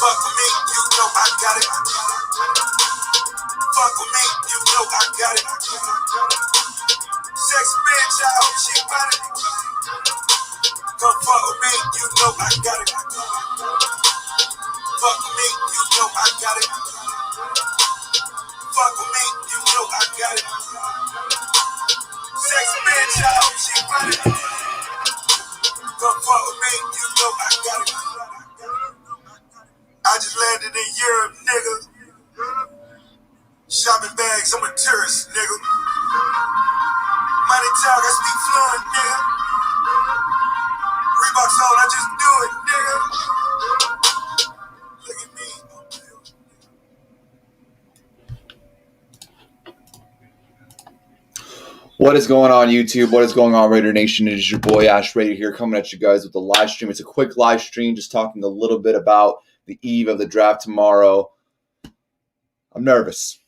Fuck with me, you know I got it. Fuck with me, you know I got it. Sex bitch, I hope she got it. Come fuck with me, you know I got it. Fuck with me, you know I got it. Fuck with me, you know I got it. Sex bitch, I hope she got it. Come fuck with me, you know I got it. I just landed in Europe, nigga. Shopping bags, I'm a tourist, nigga. Money talk, I speak fluent, nigga. Reeboks on, I just do it, nigga. Look at me. What is going on, YouTube? What is going on, Raider Nation? It is your boy Ash Raider here, coming at you guys with a live stream. It's a quick live stream, just talking a little bit about the eve of the draft tomorrow. I'm nervous.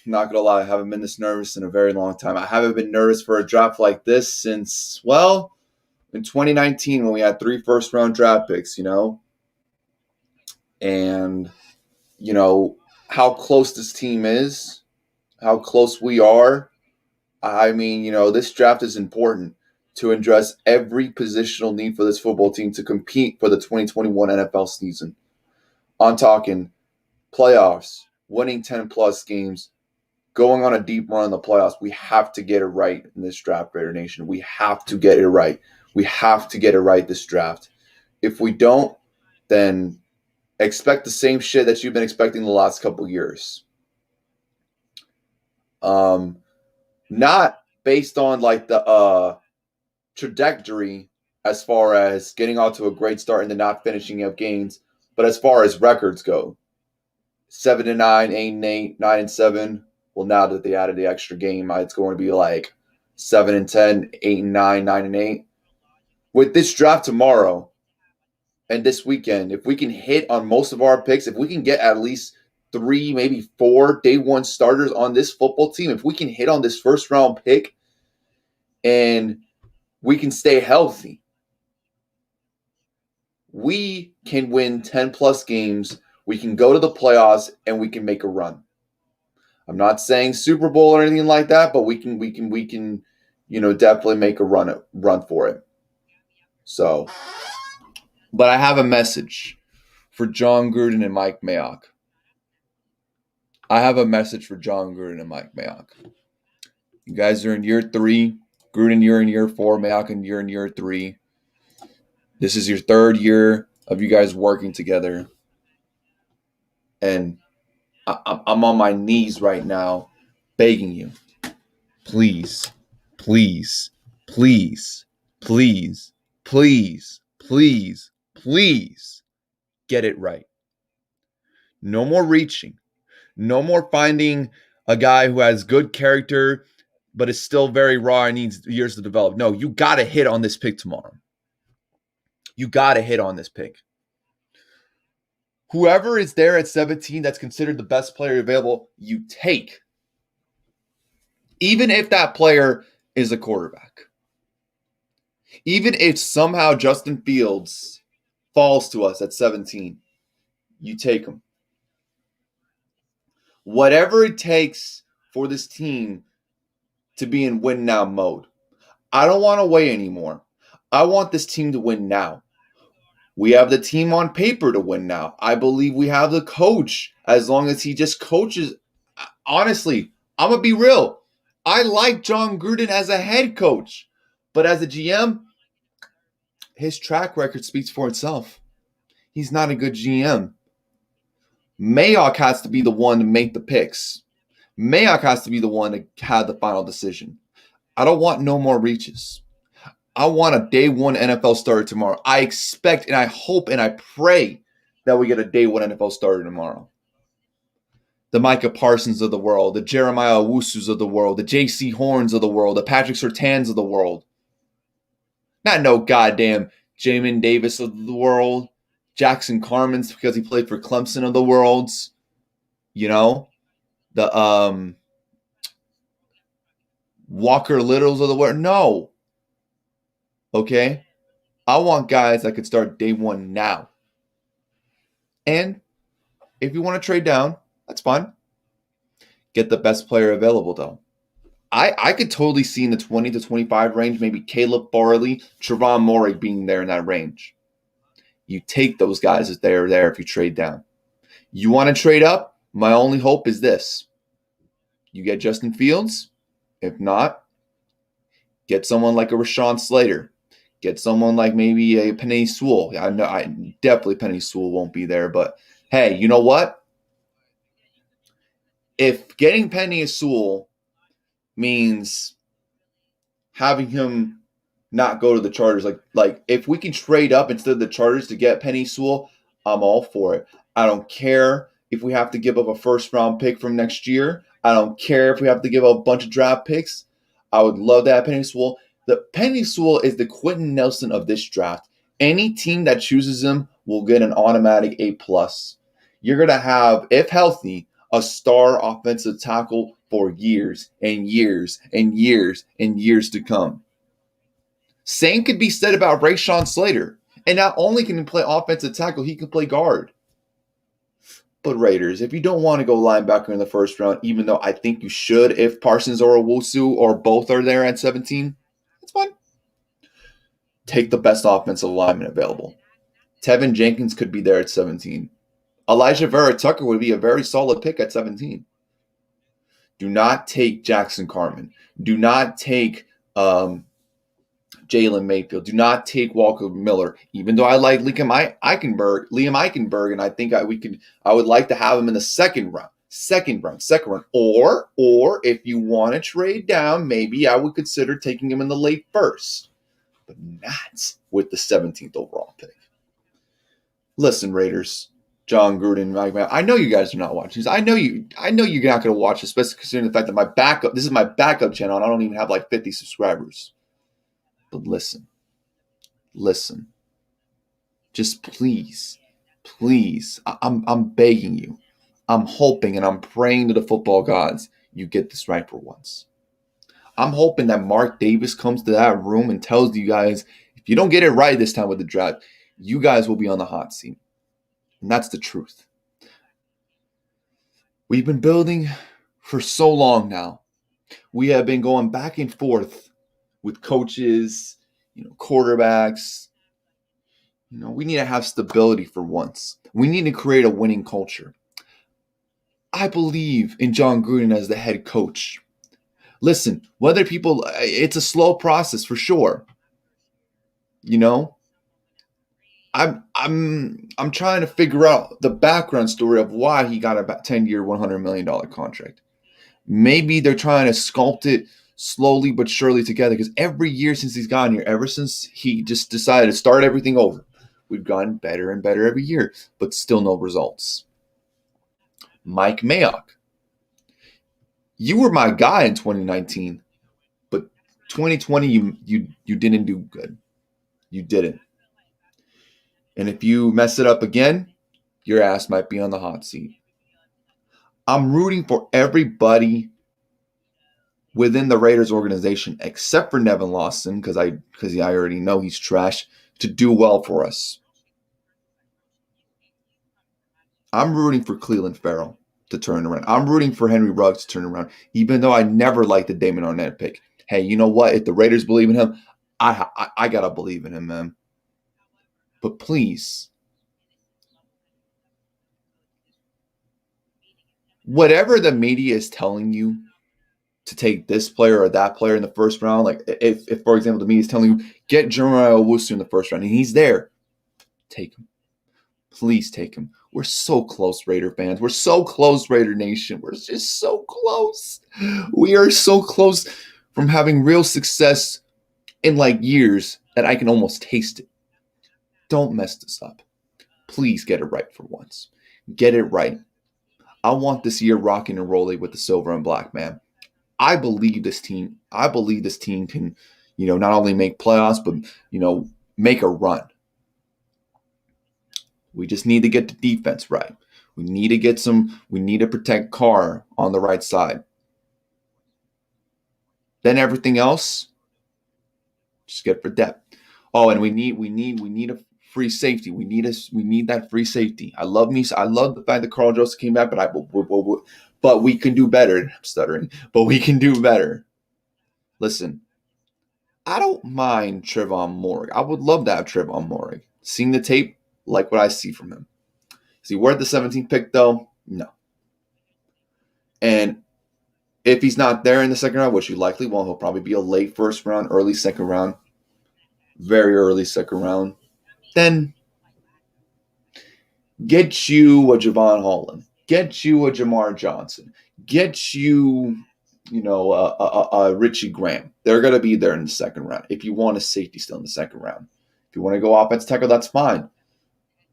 I'm not going to lie. I haven't been this nervous in a very long time. I haven't been nervous for a draft like this since, well, in 2019 when we had 3 first-round draft picks, And, how close this team is, how close we are. I mean, this draft is important to address every positional need for this football team to compete for the 2021 NFL season. I'm talking playoffs, winning 10-plus games, going on a deep run in the playoffs. We have to get it right in this draft, Raider Nation. We have to get it right. We have to get it right this draft. If we don't, then expect the same shit that you've been expecting the last couple years. Not based on like the trajectory as far as getting off to a great start and then not finishing up games, but as far as records go, 7-9, 8-8, 9-7. Well, now that they added the extra game, it's going to be like 7-10, 8-9, 9-8. With this draft tomorrow and this weekend, if we can hit on most of our picks, if we can get at least 3, maybe 4 day one starters on this football team, if we can hit on this first round pick and we can stay healthy, we can win 10-plus games. We can go to the playoffs and we can make a run. I'm not saying Super Bowl or anything like that, but we can definitely make a run for it. So, but I have a message for Jon Gruden and Mike Mayock. You guys are in year 3. Gruden, you're in year 4. Mayock, and you're in year 3. This is your 3rd year of you guys working together. And I'm on my knees right now begging you. Please, please, please, please, please, please, please get it right. No more reaching. No more finding a guy who has good character but is still very raw and needs years to develop. No, you got to hit on this pick tomorrow. You got to hit on this pick. Whoever is there at 17 that's considered the best player available, you take. Even if that player is a quarterback. Even if somehow Justin Fields falls to us at 17, you take him. Whatever it takes for this team to be in win now mode. I don't want to wait anymore. I want this team to win now. We have the team on paper to win now. I believe we have the coach as long as he just coaches. Honestly, I'm going to be real. I like Jon Gruden as a head coach, but as a GM, his track record speaks for itself. He's not a good GM. Mayock has to be the one to make the picks. Mayock has to be the one to have the final decision. I don't want no more reaches. I want a day one NFL starter tomorrow. I expect and I hope and I pray that we get a day one NFL starter tomorrow. The Micah Parsons of the world, the Jeremiah Owusus of the world, the J.C. Horns of the world, the Patrick Surtains of the world. Not no goddamn Jamin Davis of the world, Jackson Carmen's because he played for Clemson of the worlds. The Walker Littles of the world. No. Okay? I want guys that could start day one now. And If you want to trade down, that's fine. Get the best player available, though. I could totally see in the 20 to 25 range, maybe Caleb Farley, Trevon Morey being there in that range. You take those guys as they're there if you trade down. You want to trade up? My only hope is this. You get Justin Fields. If not, get someone like a Rashawn Slater. Get someone like maybe a Penei Sewell. I know definitely Penei Sewell won't be there, but hey, you know what? If getting Penei Sewell means having him not go to the Chargers, like if we can trade up instead of the Chargers to get Penei Sewell, I'm all for it. I don't care if we have to give up a first round pick from next year. I don't care if we have to give up a bunch of draft picks. I would love to have Penei Sewell. The Penei Sewell is the Quentin Nelson of this draft. Any team that chooses him will get an automatic A+. You're going to have, if healthy, a star offensive tackle for years and years and years and years to come. Same could be said about Rashawn Slater. And not only can he play offensive tackle, he can play guard. But Raiders, if you don't want to go linebacker in the first round, even though I think you should if Parsons or Owusu or both are there at 17, that's fine. Take the best offensive lineman available. Tevin Jenkins could be there at 17. Elijah Vera Tucker would be a very solid pick at 17. Do not take Jackson Carman. Do not take Jalen Mayfield. Do not take Walker Miller. Even though I like Liam Eichenberg, and I think I would like to have him in the second round. Or if you want to trade down, maybe I would consider taking him in the late first, but not with the 17th overall pick. Listen, Raiders, John Gruden, I know you guys are not watching this. I know you're not going to watch, especially considering the fact that this is my backup channel, and I don't even have like 50 subscribers. But listen. Just please, I'm begging you. I'm hoping and I'm praying to the football gods you get this right for once. I'm hoping that Mark Davis comes to that room and tells you guys, if you don't get it right this time with the draft, you guys will be on the hot seat. And that's the truth. We've been building for so long now. We have been going back and forth with coaches, quarterbacks. We need to have stability for once. We need to create a winning culture. I believe in John Gruden as the head coach. Listen, it's a slow process for sure. I'm trying to figure out the background story of why he got a 10-year, $100 million contract. Maybe they're trying to sculpt it slowly but surely together, because every year since he's gotten here, ever since he just decided to start everything over, we've gotten better and better every year, but still no results. Mike Mayock. You were my guy in 2019, but 2020 you didn't do good. You didn't. And if you mess it up again, your ass might be on the hot seat. I'm rooting for everybody within the Raiders organization, except for Nevin Lawson, because I already know he's trash, to do well for us. I'm rooting for Cleveland Farrell to turn around. I'm rooting for Henry Ruggs to turn around, even though I never liked the Damon Arnett pick. Hey, you know what? If the Raiders believe in him, I got to believe in him, man. But please, whatever the media is telling you to take this player or that player in the first round, like if for example, the media is telling you, get Jeremiah Owusu in the first round, and he's there, take him. Please take him. We're so close, Raider fans. We're so close, Raider Nation. We're just so close. We are so close from having real success in like years that I can almost taste it. Don't mess this up. Please get it right for once. Get it right. I want this year rocking and rolling with the silver and black, man. I believe this team can, not only make playoffs, but, make a run. We just need to get the defense right. We need to protect Carr on the right side. Then everything else, just get for depth. Oh, and we need a free safety. We need that free safety. I love the fact that Carl Joseph came back, but we can do better. I'm stuttering, but we can do better. Listen, I don't mind Trevon Moehrig. I would love to have Trevon Moehrig. Seeing the tape, like what I see from him. Is he worth the 17th pick though? No. And if he's not there in the second round, which he likely won't, he'll probably be a late first round, early second round, very early second round. Then get you a Javon Holland, get you a Jamar Johnson, get you, a Richie Graham. They're going to be there in the second round. If you want a safety still in the second round, if you want to go offense tackle, that's fine.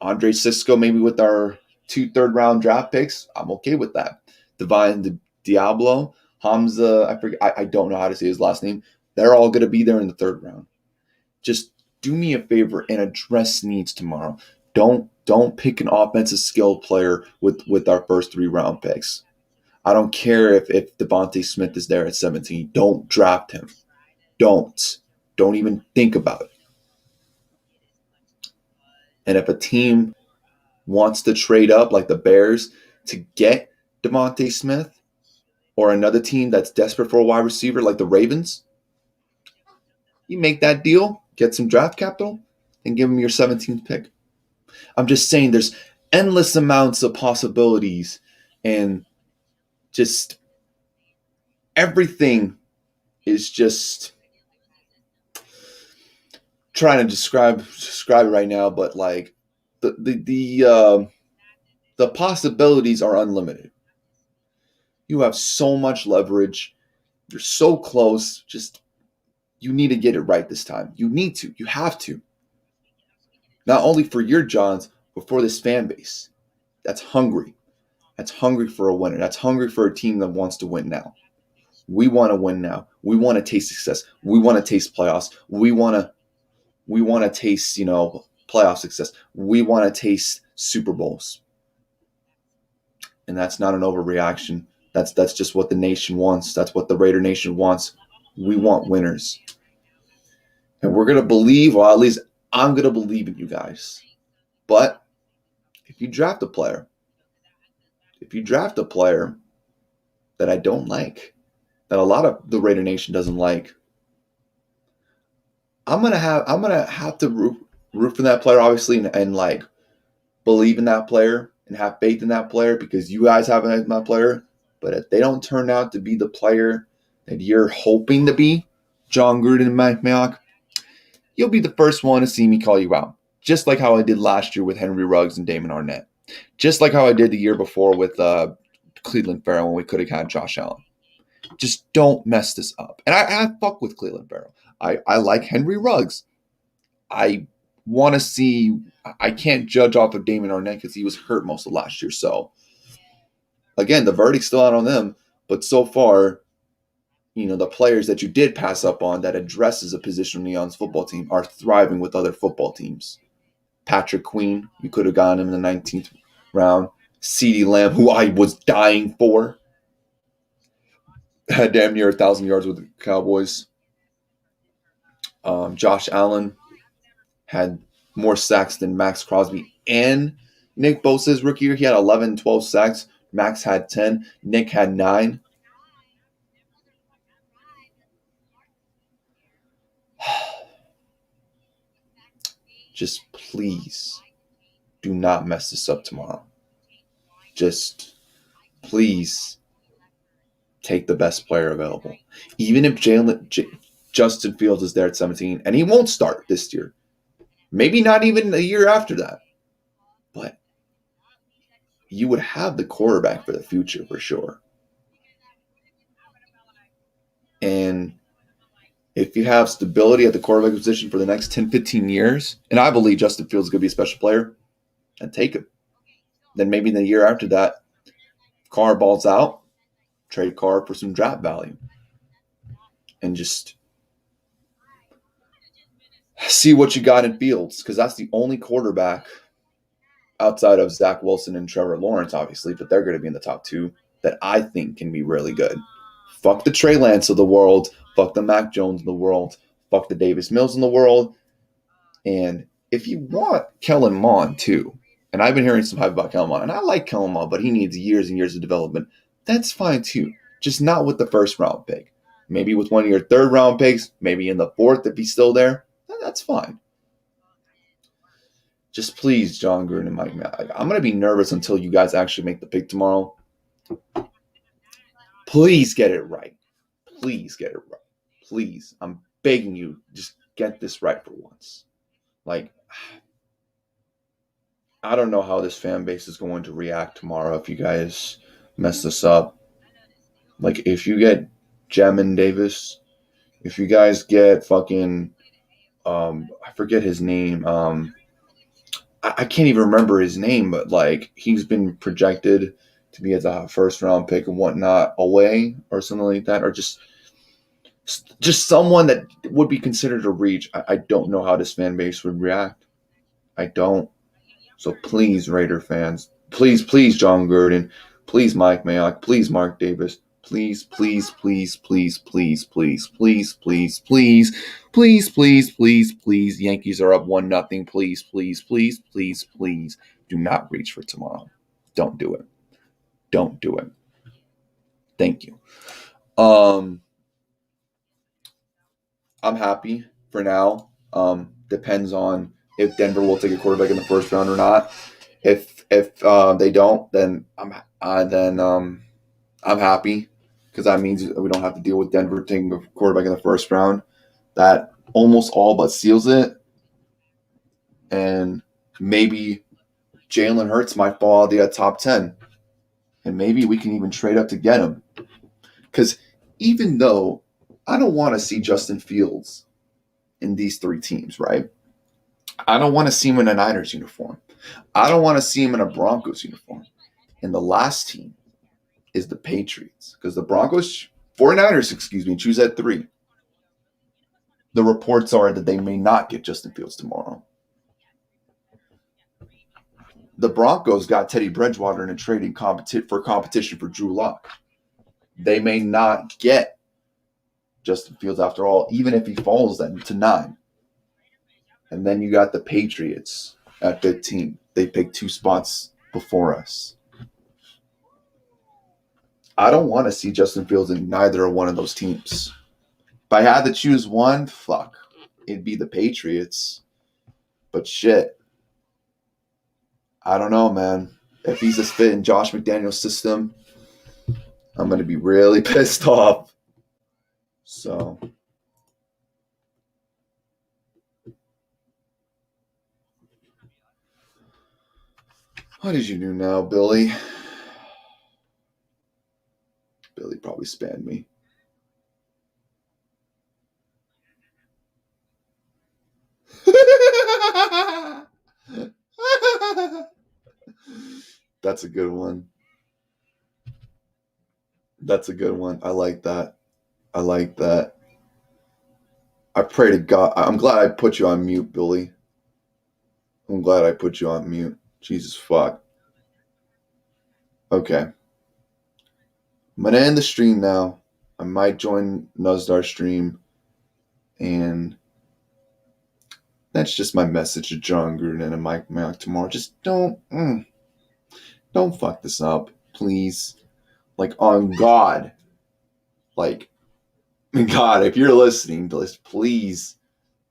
Andre Cisco, maybe with our 2 third-round draft picks, I'm okay with that. Divine Diablo, Hamza, I forget, I don't know how to say his last name. They're all going to be there in the third round. Just do me a favor and address needs tomorrow. Don't pick an offensive skill player with our first 3 round picks. I don't care if Devontae Smith is there at 17. Don't draft him. Don't even think about it. And if a team wants to trade up like the Bears to get Devontae Smith, or another team that's desperate for a wide receiver like the Ravens, you make that deal, get some draft capital, and give them your 17th pick. I'm just saying there's endless amounts of possibilities, and just everything is just trying to describe it right now, but like the possibilities are unlimited. You have so much leverage. You're so close. Just you need to get it right this time. You need to. You have to. Not only for your Johns, but for this fan base that's hungry. That's hungry for a winner. That's hungry for a team that wants to win now. We want to win now. We want to taste success. We want to taste playoffs. We want to taste, playoff success. We want to taste Super Bowls. And that's not an overreaction. That's just what the nation wants. That's what the Raider Nation wants. We want winners. And we're going to believe, or at least I'm going to believe in you guys. But if you draft a player that I don't like, that a lot of the Raider Nation doesn't like, I'm gonna have to root for that player, obviously, and like believe in that player and have faith in that player because you guys have in that player. But if they don't turn out to be the player that you're hoping to be, John Gruden and Mayock, you'll be the first one to see me call you out. Just like how I did last year with Henry Ruggs and Damon Arnett. Just like how I did the year before with Cleveland Farrell when we could have had Josh Allen. Just don't mess this up. And I fuck with Cleveland Farrell. I like Henry Ruggs. I want to see – I can't judge off of Damon Arnett because he was hurt most of last year. So, again, the verdict's still out on them. But so far, the players that you did pass up on that addresses a position on the Neon's football team are thriving with other football teams. Patrick Queen, you could have gotten him in the 19th round. CeeDee Lamb, who I was dying for, had damn near 1,000 yards with the Cowboys. Josh Allen had more sacks than Max Crosby and Nick Bosa's rookie year. He had 11, 12 sacks. Max had 10. Nick had 9. Just please do not mess this up tomorrow. Just please take the best player available. Even if Justin Fields is there at 17, and he won't start this year. Maybe not even a year after that. But you would have the quarterback for the future for sure. And if you have stability at the quarterback position for the next 10, 15 years, and I believe Justin Fields is going to be a special player, then take him. Then maybe the year after that, Carr balls out, trade Carr for some draft value. And just see what you got in Fields, because that's the only quarterback outside of Zach Wilson and Trevor Lawrence, obviously, but they're going to be in the top 2 that I think can be really good. Fuck the Trey Lance of the world. Fuck the Mac Jones of the world. Fuck the Davis Mills in the world. And if you want Kellen Mond too, and I've been hearing some hype about Kellen Mond, and I like Kellen Mond, but he needs years and years of development. That's fine too. Just not with the first round pick. Maybe with one of your third round picks, maybe in the fourth if he's still there. That's fine. Just please, John Gruden and Mike Mayock. I'm gonna be nervous until you guys actually make the pick tomorrow. Please get it right. Please get it right. Please. I'm begging you, just get this right for once. Like, I don't know how this fan base is going to react tomorrow if you guys mess this up. Like, if you get Jamin Davis, if you guys get fucking, I forget his name. I can't even remember his name, but like he's been projected to be as a first round pick and whatnot away or something like that, or just someone that would be considered a reach. I don't know how this fan base would react. I don't. So please, Raider fans, please, John Gruden, please, Mike Mayock, please, Mark Davis, please, please, please, please, please, please, please, please, please, please, please, please, please. Yankees are up 1-0. Please, please, please, please, please, do not reach for tomorrow. Don't do it. Don't do it. Thank you. I'm happy for now. Depends on if Denver will take a quarterback in the first round or not. If they don't, then I'm happy because that means we don't have to deal with Denver taking a quarterback in the first round. That almost all but seals it. And maybe Jalen Hurts might fall out of the top 10. And maybe we can even trade up to get him. Because even though I don't want to see Justin Fields in these three teams, right? I don't want to see him in a Niners uniform. I don't want to see him in a Broncos uniform. And the last team is the Patriots. Because the 49ers, choose at 3. The reports are that they may not get Justin Fields tomorrow. The Broncos got Teddy Bridgewater in a trading competition for Drew Lock. They may not get Justin Fields after all, even if he falls then to 9. And then you got the Patriots at 15. They picked 2 spots before us. I don't want to see Justin Fields in neither one of those teams. If I had to choose one, fuck, it'd be the Patriots. But shit, I don't know, man. If he's just fit in Josh McDaniel's system, I'm going to be really pissed off. So, what did you do now, Billy? Billy probably spammed me. That's a good one. That's a good one. I like that. I like that. I pray to God. I'm glad I put you on mute, Billy. I'm glad I put you on mute. Jesus fuck. Okay. I'm going to end the stream now. I might join Nuzdar's stream. And that's just my message to John Gruden and Mike Mayock tomorrow. Just don't fuck this up, please. Like, on God. Like, God, if you're listening to this, please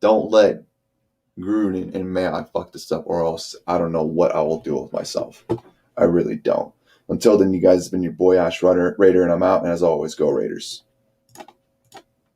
don't let Gruden and Mayock fuck this up, or else I don't know what I will do with myself. I really don't. Until then, you guys have been your boy Ash Raider, and I'm out. And as always, go Raiders.